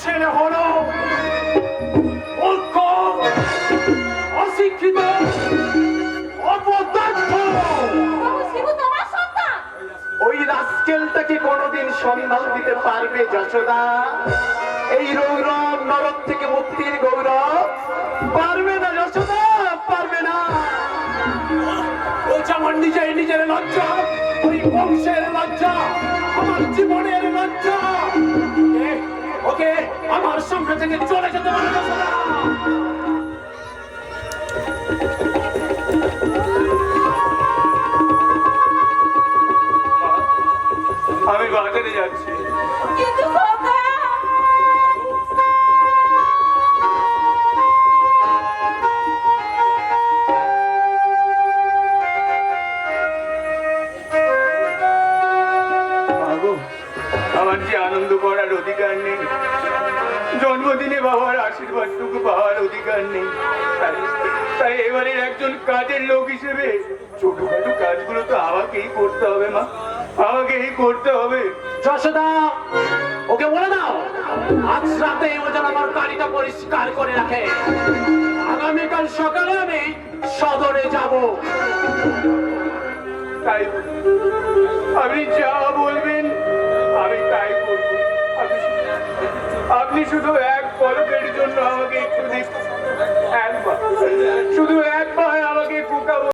ছেলে হলো মূর্খ, অশিক্ষিত, অপদার্থ। ওই রাস্কেলটাকে কোনোদিন সন্ধান দিতে পারবে যশোদা? এই রৌরব নরক থেকে মুক্তির গৌরব পারবে না যশোদা, পারবে না। ও যেমন নিজের লজ্জা, ওই বংশের লজ্জা, আমার জীবনের লজ্জা। ওকে আমার সঙ্গে থেকে চলে যেতে পারে যশোদা। আমি বাজারে যাচ্ছি। আমার যে আনন্দ করার অধিকার নেই, জন্মদিনে বাবার আশীর্বাদটুকু পাওয়ার অধিকার নেই, তাই এবারের একজন কাজের লোক হিসেবে ছোটখাটো কাজগুলো তো আমাকেই করতে হবে মা, আমাকেই করতে হবে। যশোদা, ওকে বলে দাও আজ রাতে ও যেন আমার গাড়িটা পরিষ্কার করে রাখে। আগামীকাল সকালে আমি সদরে যাব। তাই আপনি যা বলবেন আমি তাই করবো। আপনি শুধু এক পলকের জন্য আমাকে একটু দেখুন, একবার, শুধু